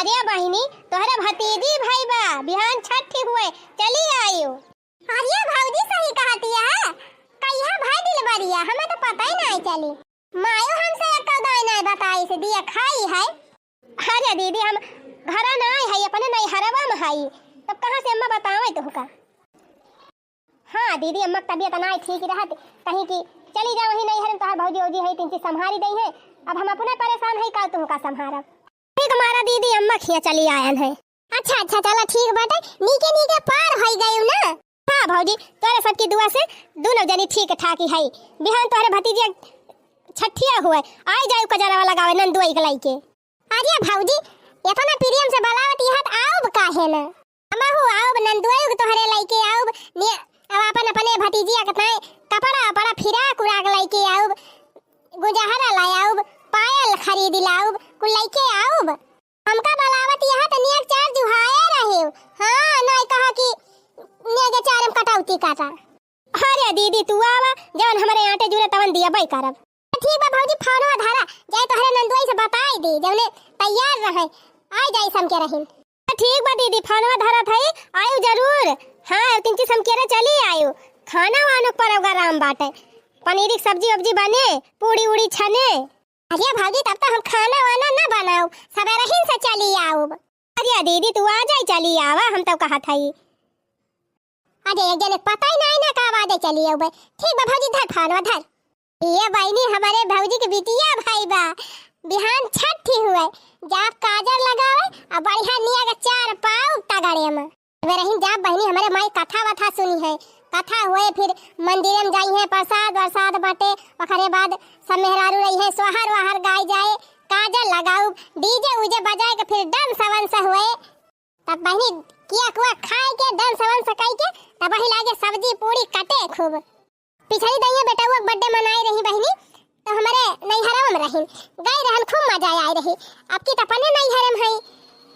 अरे बहिनी तोहरा भतीजी भाई बा बिहान छठी हुए चली आयो। अरे भौजी सही कहती है कहिया भाई दिल बरिया हमें तो पता ही नहीं चली। मायो हमसे एक दाई नहीं बताई से दिया खाई है। अरे दीदी हम घरा ना आई है अपने नहीं हरवा में आई तब कहां से अम्मा बतावे तुमका। हाँ दीदी अम्मा तबीयत नहीं ठीक रहत कहीं की चली जाओ ही नहीं हरन तोहर भौजी औजी है तीन चीज संभारी दई है अब हम अपने परेशान है का तुमका संभारब। ठीक हमारा दीदी अम्मा खिया चली आयन है। अच्छा चलो ठीक बाटे नीके नीके पार हो गई ना। हाँ भौजी तोरे सबकी दुआ से दोनों जनी ठीक ठाक है बिहान तोहरे भतीजी छठिया हुए आई जाऊ कजरा लगावे नंदुई के लाइके। अरे भौजी इतना प्रेम से बुलावत यहत आओ काहे ना हमहु आओ नंदुई तोहरे लाइके आओ अब अपन अपने भतीजिया के ताए कपड़ा अपड़ा फिराक उराक लाइके आओ गुजहरा लाए आओ पायल खरीद लाओ कुल लाइके आओ हमका बुलावत यहत नियक चार जुहाए रहे। हां नहीं कहा कि नेगे चारम कटौती काटा। अरे दीदी तू आवा जवन हमारे आटे जुरे तवन दिया बई करब। ठीक बा भौजी फोनवा धरा जाए तोहरे नंदुई से बताई दी जवने तैयार रहे आई जाई सम के रहिन। ठीक बा दीदी फोनवा धरा थई आयु जरूर। हां तीन चीज सम के चली आयु खाना वानो प्रोग्राम बाटे पनीर की सब्जी वब्जी बने पूड़ी उड़ी छने। अरे भौजी तब तो हम खाना वाना ना बनाओ सवेरे ही से चली आओ। अरे दीदी तू आ जाई चली आवा हम तो कहा थई। अरे एक जने पता ही नहीं ना का वादे चली आओ। ठीक बा भौजी धर फोनवा धर। ये बहनी हमारे भौजी के बिटिया भाई बा बिहान छठी हुए जाप काजर लगावे और बढ़िया निया के चार पाव तगड़े में रही जाप बहनी हमारे माई कथा वथा सुनी है कथा हुए फिर मंदिर में जाई है प्रसाद वरसाद बाटे ओकरे बाद सब मेहरारू रही है सोहर वहर गाय जाए काजर लगाऊ डीजे उजे बजाए के फिर डन सवन से हुए तब बहनी किया कुआ खाए के डन सवन से कई के तब वही लागे सब्जी पूरी कटे खूब पिछली दैया बेटा वो बर्थडे मनाई रही बहनी तो हमारे नैहरा में रही गई रहन खूब मजा आई रही अब की तपने नैहरा में है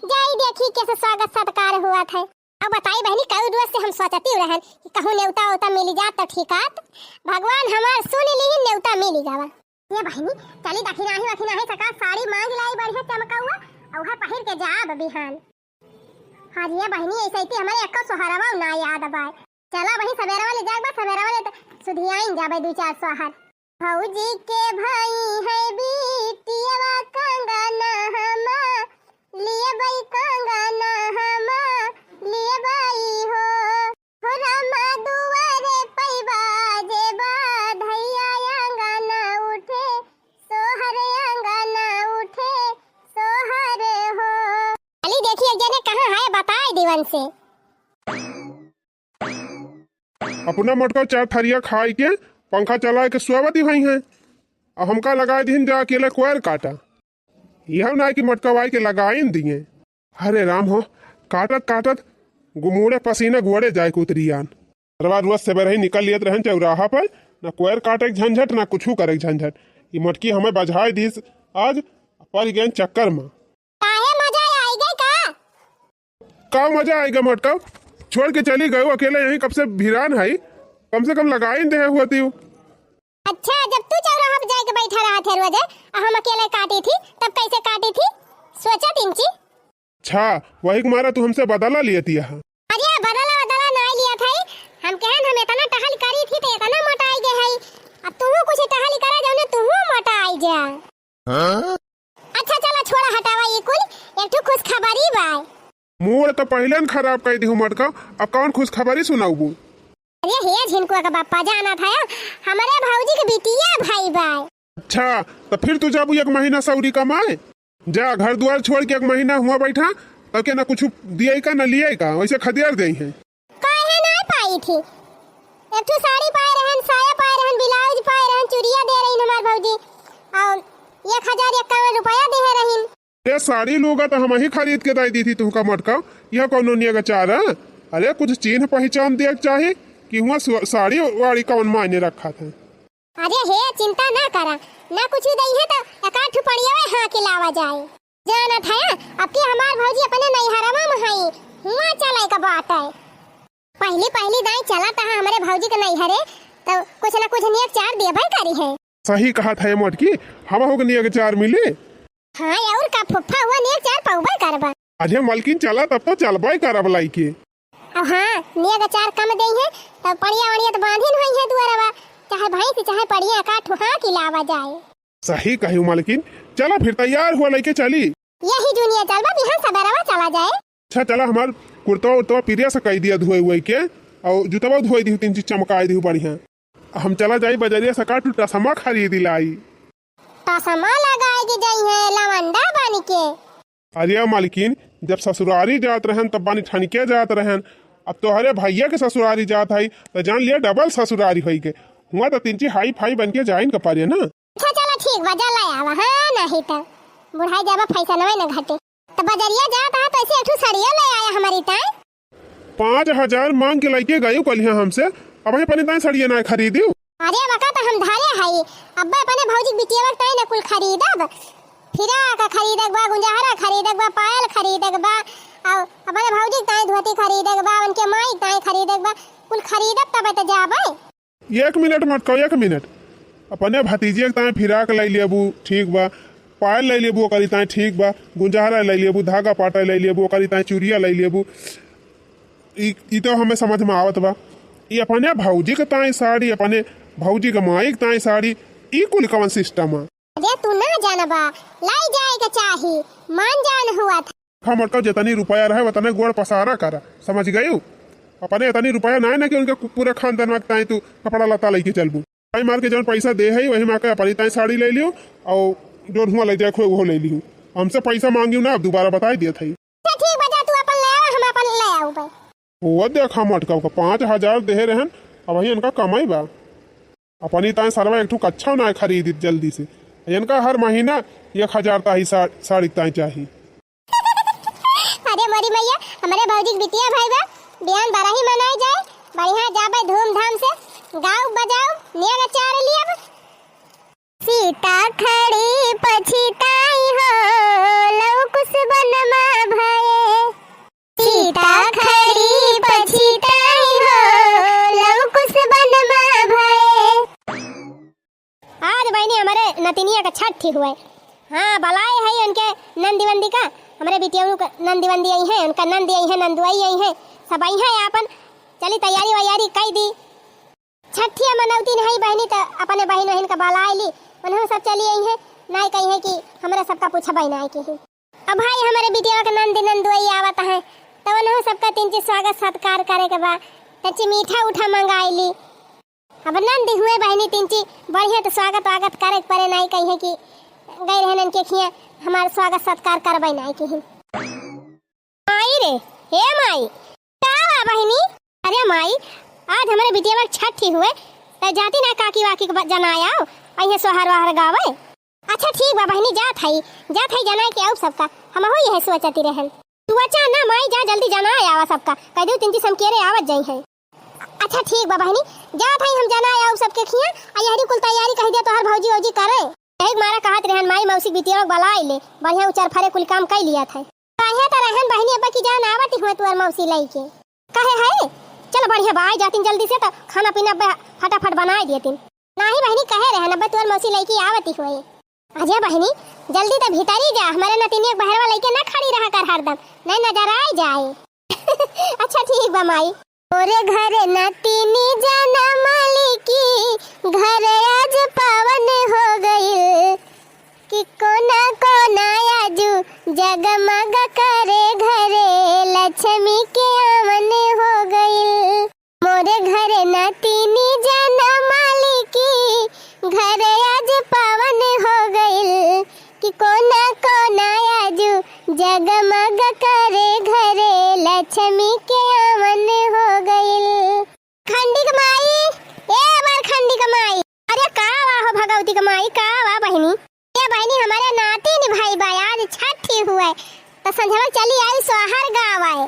जाई देखी कैसे स्वागत सत्कार हुआ था। अब बताई बहनी कई रोज से हम सोचती रहन कि कहूं नेवता उता मिल जात तो ठीकात भगवान हमार सुन ली नेवता मिल जावा। ये बहनी चली दखिनाही सका साड़ी मांग लाई बढ़िया चमका हुआ और वह पहिर के जाब बिहान। हां ये बहनी ऐसे ही हमारे अक्का सोहरावा ना याद आए चला वही सवेरा वाले जाग बा सवेरा वाले सुधियाइन जाबे दो चार सोहर। भौजी के भाई है बिटिया कंगना हमा लिए बई कंगना हमा लिए बई हो रामा दुआरे पैबा जे बाधैया अंगना उठे सोहर अंगना उठे सोहर हो। अली देखिए जने कहां है बताए दीवन से। अपना मटका चार थरिया खाई के पंखा चला के सुआवती भाई हैं अब हमका लगा दिन जा अकेले कोयर काटा यह ना कि मटका वाई के लगाई दिए। अरे राम हो काटत काटत गुमूड़े पसीने गुड़े जाए के उतरियान रोज सवेरे ही निकल लियत रहन चौराहा पर ना कोयर काटे झंझट ना कुछ करे झंझट ये मटकी हमें बजाई दी आज पर गए चक्कर में। मजा आएगा का मजा आएगा मटका छोड़ के चली गए अकेले यहीं कब से भिरान है कम से कम लगाई दे होती हूँ। अच्छा जब तू चौराहा पे जाके बैठा रहा थे रोज हम अकेले काटी थी तब कैसे काटी थी सोचा तिंची। अच्छा वही कुमारा तू हमसे बदला लिया थी। अरे बदला नहीं लिया था हम कहन हम इतना टहल करी थी तो इतना मोटा आई गए है अब तू कुछ टहल करे जाने तू मोटा आई जा। अच्छा चला छोड़ा हटावा ये कुल एक तो खुश खबरी बा मूड तो पहले न खराब कर दी हूँ मटका अब कौन खुश खबरी सुनाऊ। अरे हे झिनको का बापा जाना था हमारे भौजी के बिटिया भाई भाई। अच्छा तो फिर तू जाबू एक महीना सौरी कमाए जा घर द्वार छोड़ के एक महीना हुआ बैठा तब के ना कुछ दिए का ना लिए का वैसे खदियार गई है। काहे ना पाई थी एक तो साड़ी पाए रहन साया पाए रहन ब्लाउज पाए रहन चूड़िया दे रही हमार भौजी और 1051 रुपया दे रही। ये साड़ी लोगा तो हम ही खरीद के दे दी थी तुमका मटका यह कौन निया चारा। अरे कुछ चिन्ह पहचान दिया चाहिए कि हुआ साड़ी वाड़ी कौन मायने रखा था। अरे हे चिंता ना करा ना कुछ दई है तो एकाठ पड़िया हां के लावा जाए जाना था अब की हमार भौजी अपने नैहरवा में हई हुआ चले का बात है पहली दाई चला था हमारे भौजी के नैहरे तो कुछ ना कुछ नियत चार दिया भाई करी है। सही कहा था ये मटकी हम हो गए निया के चार मिले हाँ और का फुफ्फा हुआ ने चार पौवा करबा। अरे मलकिन चला तब तो चलबे करब लाई के। अब हाँ ने का चार कम दई है तब पड़िया वड़िया तो बांधिन होई है दुआरवा, चाहे भाई से चाहे पड़िया का ठुहा की लावा जाए। सही कहू मालकिन, चला फिर तैयार हुआ लेके चली। यही दुनिया चलबा बिहान सबेरवा चला जाए। अच्छा चला, हमार कुर्ता उर्ता पिरिया से कह दिया धोए हुए के, और जूतवा धोई दी 3 चीज चमकाई दी बढ़िया। हम चला जाई बजरिया से काटू टसमा खरीद लाई। टसमा लगाएगी जाई है लवंडा बन के। अरे मालकिन, जब ससुरारी जात रहन तब बानी ठनके जात रहन, अब तो हरे भैया के ससुरारी जात है तो जान लिया डबल ससुरारी होई के हुआ तो 3 हाई फाई बन के जाइन का पारिया ना। अच्छा चलो ठीक बजा ले आवा। हाँ नहीं तो बुढ़ाई जाबा पैसा नवे न घटे तो बजरिया जाता है तो ऐसे एक सड़िया ले आया हमारी ताई। 5000 मांग के लेके गई कल हमसे, अब अपने ताई सड़िया ना खरीदी। अरे वका तो हम धारे हई अब्बा अपने भौजी बिटिया ताई न कुल खरीदब, फिरा का खरीदक बा, गुंजारा खरीदक बा, पायल खरीदक बा, और अपने भौजी ताई धोती खरीदक बा, उनके माई ताई खरीदक बा, कुल खरीदब तब तो जाबे। 1 मिनट मत कहो, 1 मिनट। अपने भतीजे ताई फिराक ले लेबू ठीक बा, पायल ले लेबू करी ताई ठीक बा, गुंजारा ले लेबू, धागा पाटा ले लेबू करी ताई, चूड़िया ले लेबू, ई तो हमें समझ में आवत बा। ये अपने भौजी के ताई साड़ी, अपने भौजी के माई के ताई साड़ी, ई कुल कौन सिस्टम है? अरे तू ना जानबा लाई जाए के चाही, मान जान हुआ था। हम अटका जितनी रुपया रहे उतने गोड़ पसारा करा, समझ गई? अपने इतनी रुपया ना है ना कि उनके पूरे खानदान में ताई तू कपड़ा लता लेके चलबू। ताई मार के जौन पैसा दे है वही मार के अपनी ताई साड़ी ले लियो और जो हुआ ले जाए खो वो ले लियो। हमसे पैसा मांगियो ना, अब दोबारा बताई दिया था। ठीक बजा तू अपन ले आ, हम अपन ले आऊ बे। वो देखा मटका का 5000 दे रहन, अब वही इनका कमाई बा। अपनी ताई सरवा एक ठुक अच्छा ना खरीदी जल्दी से, इनका हर महीना 1000 ताही साड़ी ताई चाहिए। अरे मोरी मैया हमारे भौजी बिटिया भाई बा, बिहान बाराही मनाई जाए, बढ़िया जाबे धूमधाम से, गाओ बजाओ, निया चार लिया। सीता खड़ी पछिताई हो लौकुस बनमा भये, सीता खड़ी पछिताई हो लौकुस बनमा भये। आज बहनी हमारे नतिनिया का छठ ठीक हुआ है। हाँ बलाए है उनके नंदी वंदी का, हमारे बिटिया का नंदी वंदी आई है, उनका नंदी आई है, नंदुआई आई है, सब आई है अपन। चली तैयारी वैयारी कई दी, छठिया मनौती नहीं बहनी तो अपने बहन वहन का बलाए ली, उन्होंने सब चली आई है। नहीं कही है कि हमारा सबका पूछा भाई ना की है। अब भाई हमारे बिटिया का नंदी नंदुआई आवत है तो उन्होंने सबका 3 चीज स्वागत सत्कार करे के बाद तची मीठा उठा मंगाई ली। अब नंदी हुए बहनी 3 चीज बढ़िया तो स्वागत वागत करे परे, नहीं कही है कि गई रहन के खिया हमारा स्वागत सत्कार करबै नहीं की। माई रे हे माई का बहनी, अरे माई आज हमारे बिटिया का छठ ही हुए तो जाती ना काकी वाकी को जनाया अइहे सोहर वाहर गावे। अच्छा ठीक बा बहनी, जात है जना के आउ सबका, हम हो यही सोचती रहन। तू अच्छा ना माई जा जल्दी जना आवा सबका, कह दू 3 चीज हम केरे आवत जाई है। अच्छा ठीक बा बहनी, जात है हम जना आउ सबके खिया, यही कुल तैयारी कह दे तो हर भौजी औजी करे। एक मारा कहत रहन माई मौसी बिटिया को बलाई ले, बढ़िया उचार फरे कुल काम कर लिया था। काहे त रहन बहनी अब की जान आवत हुए तोर मौसी लई के कहे है। चल बढ़िया बाई जातिन जल्दी से तो खाना पीना फटाफट बना देतिन। नहीं बहनी कहे रहन अब तोर मौसी लई की आवत हुए। अजय बहनी जल्दी तो भीतरी जा, हमारे नतिनी बहरवा लई के ना खड़ी रहा कर हरदम, नहीं नजर आ जाए। अच्छा ठीक बा माई। ओरे घरे नतिनी जना मालिकी, घर आज पावन हो गई, कि कोना कोना आजू जगमग करे घरे लक्ष्मी के आवन हो गई। मोरे घरे नतिनी जना मालिकी, घर आज पावन हो गई, कि कोना कोना आजू जगमग करे घरे लक्ष्मी के आवन हो गई। खंडी कमाई ए बार खंडी कमाई, अरे का वाह भगवती कमाई, का वाह बहनी। ये बहनी हमारे नाती निभाई बा, आज छठ ही हुआ तो संझवा चली आई सोहर गाँव आए।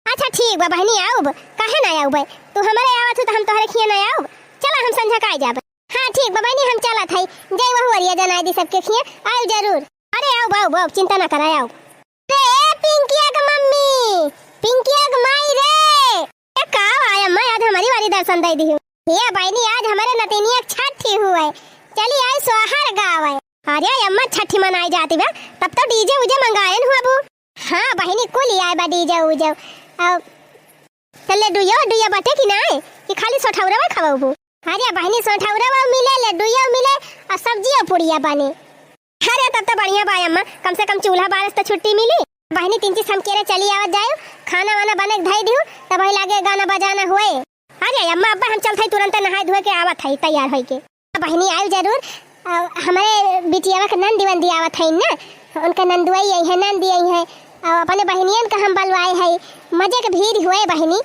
अच्छा ठीक बा बहनी आऊ, काहे ना आऊ बे, तू हमारे आवत हो तो हम तोहरे खिया ना आऊ, चला हम संझा का जाब। हाँ ठीक बा बहनी हम चलत हई, जय वहु अरिया जनाई दी सबके खिया, आऊ जरूर। अरे आऊ बाऊ बाऊ चिंता ना कराय आऊ। रे पिंकिया का मम्मी, पिंकिया का माई रे, ए का आया मैं आज हमारी वाली दर्शन दे दी हूं। ये बहनी आज हमारे नतिनिया छठ ही हुआ है, चली आई सोहर गाँव है। अरे अम्मा छठी मनाई जाती बा तब तो डीजे उजे मंगाए हुआ बू। हाँ बहिनी कुल आए बा डीजे उजे अब चले डुया बटे कि नहीं कि खाली सोठौरा खवाबू। अरे बहिनी सोठौरा मिले लड्डूया मिले और सब्जी और पुड़िया बने। अरे तब तो बढ़िया बा अम्मा कम से कम चूल्हा बारस तो छुट्टी मिली। बहिनी 3 चीज हम केरे चली आवत जायो खाना वाना बने धई दियो तब ही लागे गाना बजाना हुए। अरे अम्मा अब्बा हम चलते तुरंत नहाए धोए के आवत है तैयार होई के। बहिनी आयु जरूर हमारे बिटिया का नंदी वंदी आवत है ना उनका नंदुआई आई है नंदी आई है और अपने बहनियन का हम बलवाए है मजे के भीड़ हुए बहिनी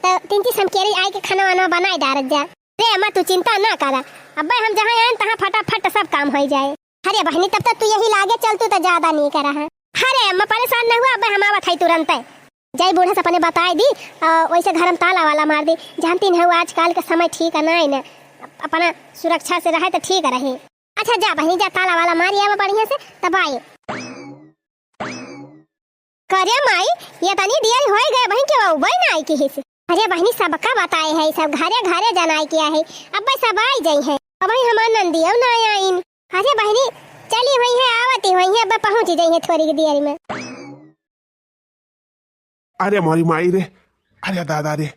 तो 3 चीज हम केरे आए के खाना वाना बनाए डारत जा। अरे अम्मा तू चिंता ना करा अब्बा हम जहाँ आए तहाँ फटाफट सब काम हो जाए। अरे बहनी तब तक तू यही लागे चल तू तो ज्यादा नहीं करा है। अरे अम्मा परेशान न हुआ अब्बा हम आवत है तुरंत जय बूढ़ा से अपने बताए दी वैसे घर में ताला वाला मार दी जानती न आजकल का समय ठीक है ना अपना सुरक्षा से रहे तो ठीक रहे। अच्छा जा बहनी जा ताला वाला मारी आवा बढ़िया से तब आए करे माई ये तनी दियर हो गए बहन के वो बहन आई की हिस्से। अरे बहनी सबका बताए है सब घरे घरे जनाई किया है अब सब आई जाई है अब हमार नंदी अब ना आईन। अरे बहनी चली हुई है आवती हुई है अब पहुंच जाई है थोड़ी देर में। अरे मोरी माई रे अरे दादा रे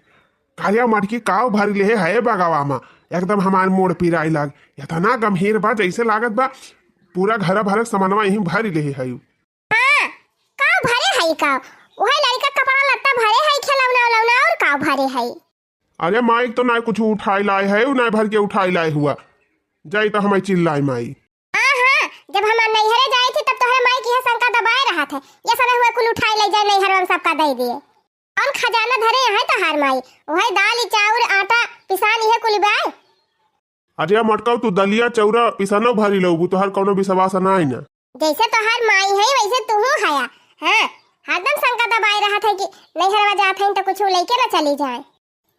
कालिया मटकी काव भरी ले है बगावा में एकदम हमार मोड़ पिराई लाग इतना गंभीर बा जैसे लागत बा पूरा घर भर सामानवा यहीं भरी ले है। हां काव भरे है काव ओहे लड़का कपड़ा लत्ता भरे है खिलौना उलौना और काव भरे है। अरे माई तो ना कुछ उठाई लाए है ना भर के उठाई लाए हुआ जाई तो हमें चिल्लाई माई। हां जब हम नैहरे जाए थे तब तोहरे माई की है शंका दबाए रहा थे ये समय हुए कुल उठाई ले जाए नैहर में सबका दे दिए और खजाना धरे है तो हार माई ओहे दाल चाउर आटा पिसानी है कुल बाय। अरे मटकाऊ तू दलिया चौरा पिसानो भरी लोबू तो हर कोनो विश्वास ना आई ना जैसे तोहार माई है वैसे तू हया। हां हरदम शंका दबाए रहा था कि नैहर में जात है तो कुछ लेके ना चली जाए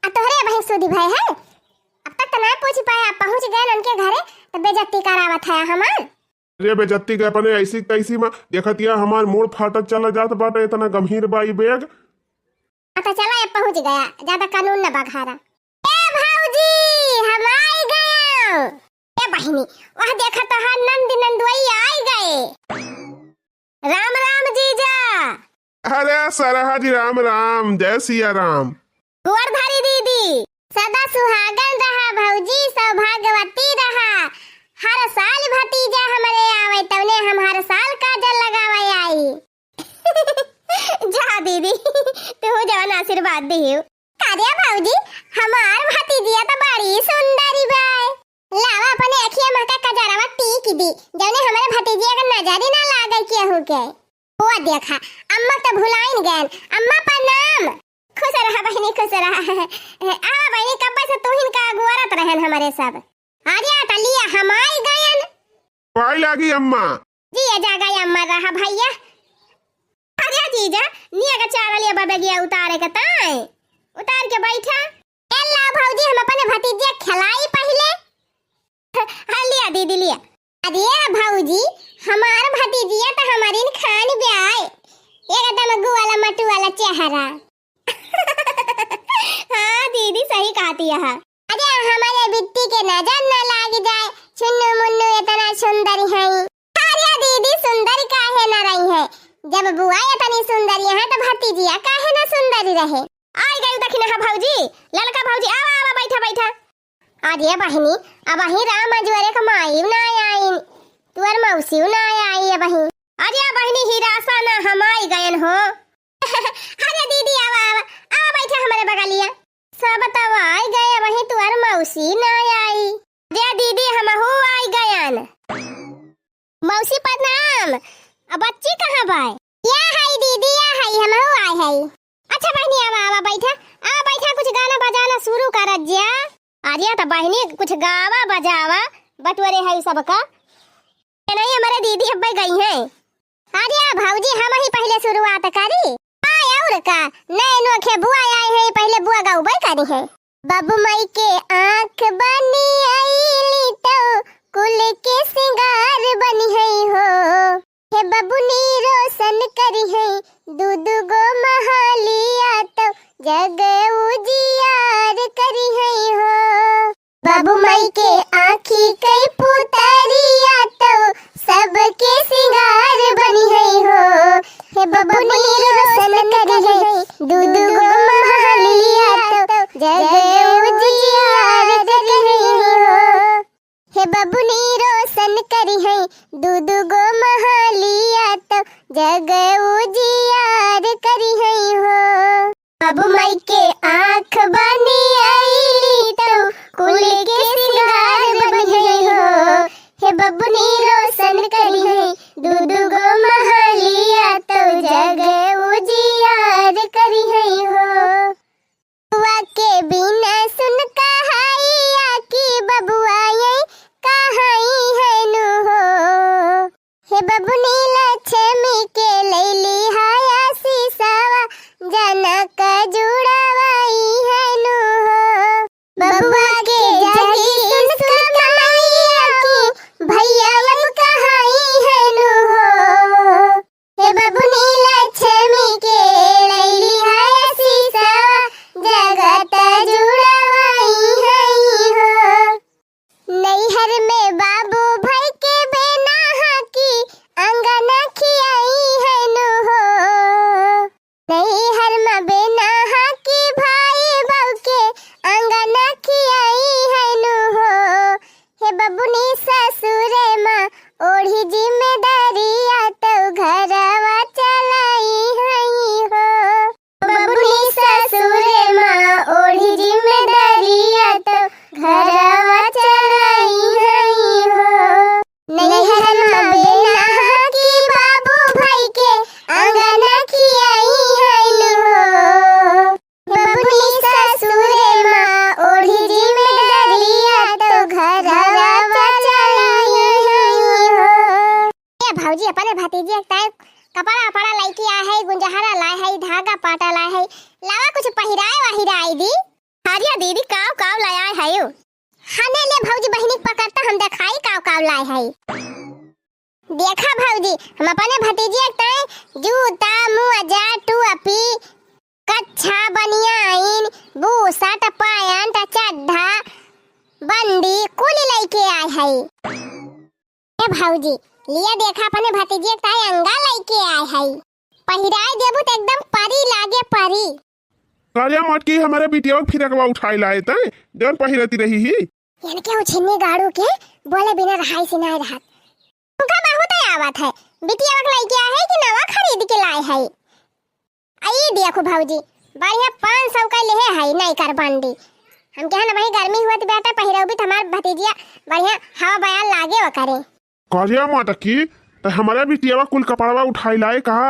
आ तोहरे भाई सुधी भाई है अब तक तो ना पूछ पाया पहुंच गए उनके घरे तो बेइज्जती करावत है हमार। अरे बेजत्ती के अपने ऐसी तैसी में देखतिया हमार मोड़ फाटक चला जात बाटे इतना गंभीर बाई बैग तो चला अब पहुंच गया ज्यादा कानून न बघारा। ए भौजी हम आई गए। ए बहिनी वह देखा तो हर नंदी नंदुई आई गए। राम राम जीजा। अरे सरहा जी राम राम जय सिया राम। कुंवरधारी दीदी सदा सुहागन रहा भौजी सौभाग्यवती रहा हर साल भतीजा हमारे आवे तवने हम हर साल काजल लगावे आई। जा दीदी तू जवान आशीर्वाद दियो। कार्या भौजी हमार भतीजिया तो बड़ी सुंदरी बाय लावा अपने अखिया में का कजरावा टीक दी जने हमारे भतीजिया का नजर ही ना लागे के हो के वो देखा अम्मा तो भुलाइन गए। अम्मा प्रणाम। खुश रहा बहनी खुश रहा। आ बहनी कब से तू हिन का गुवारत रहन हमारे सब आर्या टलिया हम आई गयन पाई लागी अम्मा जी जा गई अम्मा रहा भैया। अरे जीजा निया का चावल या बाबा गया उतारे का ताए उतार के बैठा। एला भौजी हम अपने भतीजिया खिलाई पहले। हाँ लिया दीदी लिया। अरे भौजी हमार भतीजिया तो हमारी खान ब्याह एकदम गुवाला मटू वाला चेहरा। हाँ दीदी सही कहती है। अरे हमारे बिट्टी के नजर न लाग जाए चुन्नू मुन्नू इतना सुंदर है। अरे दीदी सुंदर काहे न रही है जब बुआ इतनी सुंदर है तो भतीजिया काहे न सुंदर रहे। आई गई दखिन हा भौजी ललका भौजी आवा आवा बैठा बैठा। अरे बहनी अब ही राम अजवरे का माई ना आई तुअर मौसी ना आई बहनी। अरे बहनी हिरासा ना हम आई गयन हो। अरे दीदी आवा आवा आवा बैठा हमारे बगलिया सब तब आई गए वही तुअर मौसी ना आई। अरे दीदी हम हो आई गयन। मौसी प्रणाम। अब बच्ची कहाँ बाय या है दीदी या है हम हो आए है। अच्छा बहनी आवा आवा बैठा कुछ गाना बजाना शुरू कर जा। अरे तो बहनी कुछ गावा बजावा बटवरे है सबका नहीं हमारे दीदी अब्बा गई हैं। अरे भौजी हम ही पहले शुरुआत करी और का नए नोखे बुआ आए हैं पहले बुआ गाउबे करी है। बाबू माई के आंख बनी आईली तो कुल के सिंगार बनी है हो हे बबुनी रोशन करी है दूध गो महालिया तो जग उजियार करी है हो। बाबू माई के आँखी कई पुतरिया तो करी है दूध गो महालिया तो जग उजियार करी है हो बाबू माई के आँख बनी आईली तो कुल के सिंगार बनी हो हे बबुनी रोशन करी है दूध गो महालिया तो जग उजियार करी है हो बुआ के बिना सुन कहाइया की बबुआ ये कहाई है नु हो हे बबुनी लक्ष्मी के लैली हाया सीसावा जनक जुड़वाई है नु हो बबुआ के जगी सुन कहाइया की भैया हम कहाई है नु हो हे बबुनी लक्ष्मी के लैली हाया सीसावा जगत जुड़वाई है हो नैहर में बाबू भाई के बेना की अंगना खियाई है नु हो नैहर में बेना की भाई बहू के अंगना खियाई है नु हो हे बबुनी ससुरे माँ ओढ़ी जिम्मेदारिया तो घरवा चलाई है हो बबुनी ससुरे माँ ओढ़ी जिम्मेदारिया तो घरवा चलाई है हो नैहर में बेना की बाबू भाई के अंगना खियाई है नु हो बबुनी ससुरे माँ ओढ़ी जिम्मेदारिया तो घरवा चलाई है हो ये भौजी अपने भतीजी एक टाइम कपड़ा अपड़ा लइकी आ है गुंजहरा लाए है धागा पाटा लाए है लावा कुछ पहिराए वाहिराई दी हारिया दीदी काव काव लाया है यू हने ले भौजी बहिनी पकड़ता हम दिखाई काव काव लाए है देखा भौजी हम अपने भतीजी एक टाइम जूता मुजा टोपी कच्छा बनियाइन बूशर्ट पैंट चड्ढा बंदी कुल लेके आए है ए भौजी लिया देखा अपने भतीजी एक टाइम अंगा लेके आए है पहिराए देबू तो एकदम परी लागे परी कालिया मटकी हमारे बिटिया फिर अगवा उठाई लाए थे जौन पहिरती रही ही यानी क्या छिन्नी गाड़ू के बोले बिना रहाई से नहीं रहत उनका बहुत आवत है बिटिया वक लेके आए है कि नवा खरीद के लाए है आई देखो भौजी बढ़िया 500 का ले है नहीं कर बंदी हम कहे ना भाई गर्मी हुआ तो बेटा पहिराओ भी हमार भतीजिया बढ़िया हवा बयान लागे व करे कालिया मटकी तो हमारे बिटिया कुल कपड़वा उठाई लाए कहा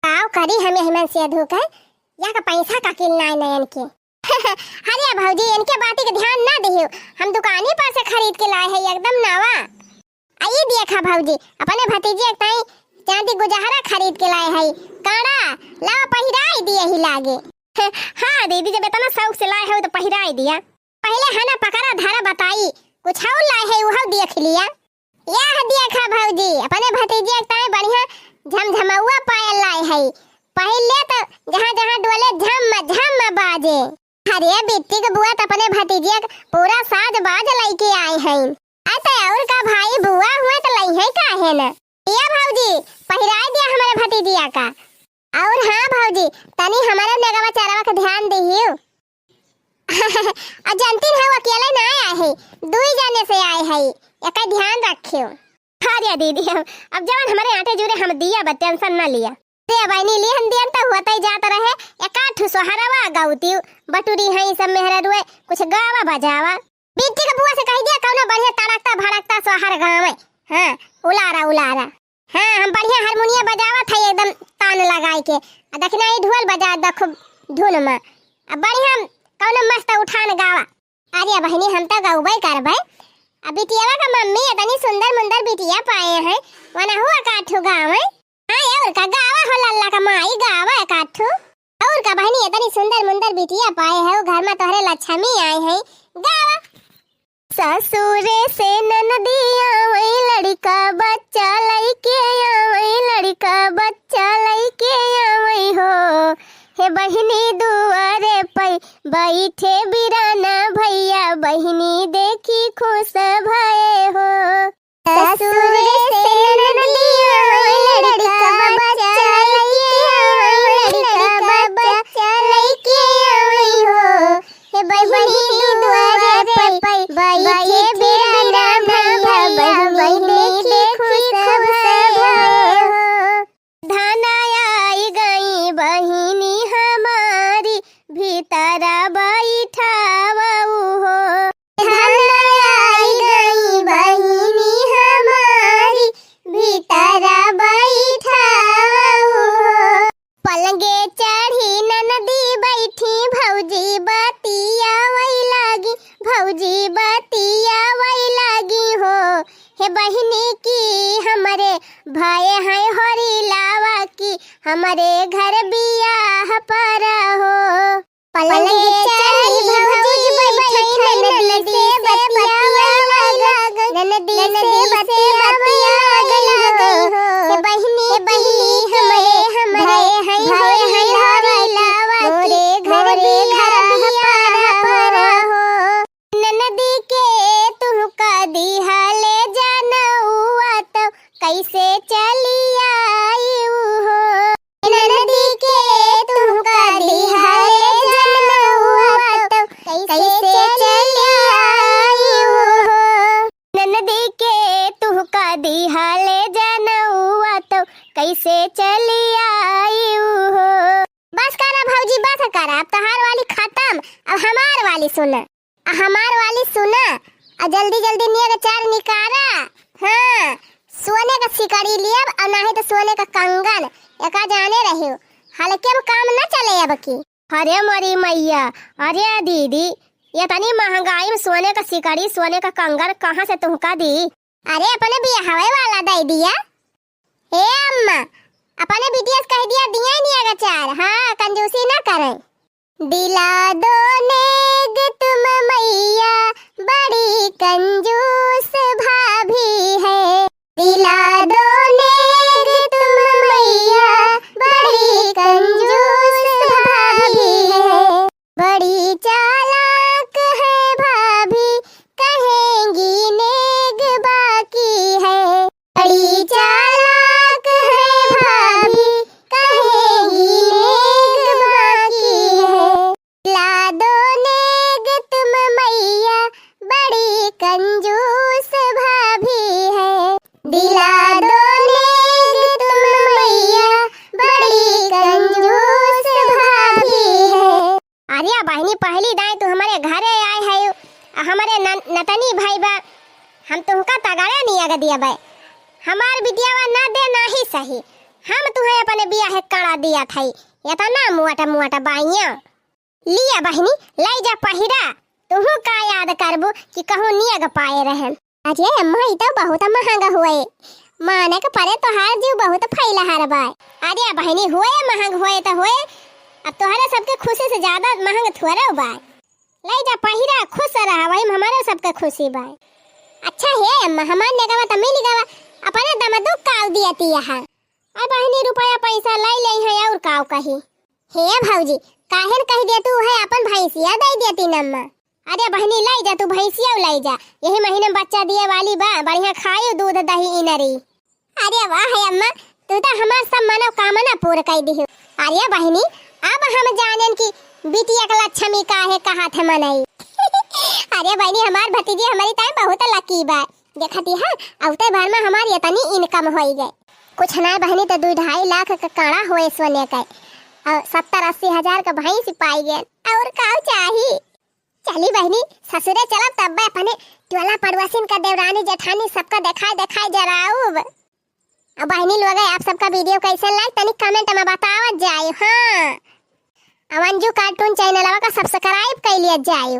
आओ करी हमें हिमन से धोकर या का पैसा का किल नहीं नयन के हरिया भौजी इनके बाती का ध्यान ना दियो हम दुकानी पर से खरीद के लाए हैं एकदम नवा आइए देखा भौजी अपने भतीजी एक ताई चांदी गुजहरा खरीद के लाए हैं काड़ा लाओ पहिराई दिए ही लागे हाँ दीदी जब इतना शौक से लाए हो तो पहिराई दिया पहले हना पकड़ा धारा बताई कुछ और लाए है वह देख लिया यह देखा भौजी अपने भतीजी एक ताई बढ़िया झमझमौआ पायल लाए है पहले तो जहाँ जहाँ डोले झम बाजे अरे बिट्टी के बुआ तो अपने भतीजिया पूरा साज बाज लेके आए हैं ऐसे और का भाई बुआ हुए तो लई है का है ना ये भौजी पहिराई दिया हमारे भतीजिया का और हाँ भौजी तनी हमारे नेगवा चारावा का ध्यान दियो अजंतिन है अकेले ना आए है दो जने से आए है एक ध्यान रखियो हारिया दीदी अब जवान हमारे आटे जुड़े हम दिया बस टेंशन ना लिया दे बहनी लिहन दियन तो होता ही जाता रहे एकाठ सोहरावा गाउती बटुरी है सब मेहरा रुए कुछ गावा बजावा बिट्टी के बुआ से कह दिया कौनो बढ़िया तड़कता भड़कता सोहर गावे हां उलारा हां हम बढ़िया हारमोनियम बजावा था एकदम तान लगाई के देखना ई ढोल बजा देखो धुन में अब बढ़िया कौनो मस्त उठान गावा अरे बहनी हम तो गाउबे करबे अब बिटियावा का मम्मी इतनी सुंदर मुंदर बिटिया पाए हैं वना हुआ काठू गावे हां और का गावा हो लल्ला का माई गावा काठू और का बहनी इतनी सुंदर मुंदर बिटिया पाए है घर में तोहरे लक्ष्मी आए हैं गावा ससुरे से ननदिया वही लड़का बच्चा लइके वही लड़का बच्चा लइके वही हो हे बहिनी दुआरे पे बैठे बिराना भैया बहिनी देखी खुश भये हो ससुरे से ननदिया वही लड़का बच्चा लइके वही हो हे बहिनी दुआरे पे बैठे बिराना भैया बहिनी हे बहिनी की हमारे भाई है हरी लावा की हमारे घर बियाह पर हो पलंगे चढ़ी भौजी बैठी नदी से बतिया नदी से बतिया हो हे बहिनी हमारे हमारे है हरी लावा की घर बियाह पर हो नदी के तुहका दिहा ले जाना हुआ तो कैसे चली आई हो नदी के तुहका दिहा ले जाना हुआ तो कैसे चली आई हो नदी के तुहका दिहा ले जाना हुआ तो कैसे चली आई हो। बस करा भौजी बस करा, अब तहार वाली खत्म, अब हमार वाली सुना। हमार वाली सुना और जल्दी जल्दी नियर चार निकारा। हाँ सोने का सिकड़ी लिया और नहीं तो सोने का कंगन एका जाने रहे हो, हल्के में काम न चले अब की। अरे मरी मैया, अरे दीदी ये तनी महंगाई में सोने का सिकड़ी सोने का कंगन कहाँ से तुमका दी? अरे अपने बियाहवे वाला दे दिया। हे अम्मा अपने बिटिया से कह दिया दिया नहीं आगा चार। हाँ कंजूसी ना करें। दिला दो नेग तुम मैया बड़ी कंजूस भाभी है। दिला दो नेग तुम मैया बड़ी कंजूस भाभी है। बड़ी चालाक है भाभी कहेंगी नेग बाकी है। बड़ी चालाक है भाभी कहेंगी नेग बाकी है। ला दो नेग तुम मैया बड़ी कंजूस भाभी है। दिला दो नेग तुम मैया बड़ी कंजूस भाभी है। अरे बहनी पहली दाई तू हमारे घरे आए है, हमारे नतनी भाई बा, हम तुमका तगाड़ा नहीं आगा दिया भाई। हमार बिटिया ना दे ना ही सही, हम तुम्हें अपने बियाह करा दिया था। ये तो ना मुआटा बाइया लिया बहनी लाई जा पहिरा। तुहू का याद करबू कि कहूँ नियग पाए रहे। अरे अम्मा ये तो बहुत महंगा हुए, माने के परे तो हार जीव बहुत फैला हर बाय। अरे बहनी हुए महंग हुए तो हुए, अब तुम्हारे सबके खुशी से ज्यादा महंग थोड़ा बाय। लाई जा पहिरा, खुश रहा, वही हमारे सबके खुशी बाय। अच्छा है अम्मा हमार नेगवा त मिल गवा अपने दमदू काव दियाती यहाँ। अरे बहनी रुपया पैसा लाई ले है और काव कही। हे भौजी काहेन कह दिया तू है अपन भैंसिया दे देती नम्मा। अरे बहनी लाई जा तू भैंसिया लाई जा, यही महीने में बच्चा दिए वाली बा, बढ़िया खाई दूध दही इनरी। अरे वाह है अम्मा तू तो हमार सब मनोकामना पूर्ण कर दी। अरे बहनी अब हम जानन की बिटिया का लक्ष्मी काहे कहा थे मनई। अरे बहनी हमार भतीजी हमारी टाइम बहुत लकी बा, देखती है औते भर में हमारी इतनी इनकम हो गई। कुछ ना बहनी तो 2-2.5 लाख का काड़ा हुए सोने का और 70-80 हजार का भैंस पाई गए और का चाहिए। चली बहनी ससुरे चला तब अपने टोला पड़ोसिन का देवरानी जेठानी सबका दिखाई जराऊब। अब बहनी लोग आप सबका वीडियो कैसे लगा तनी कमेंट में बताओ जाए। हाँ अमंजू कार्टून चैनल का सब्सक्राइब कर लिया जाए।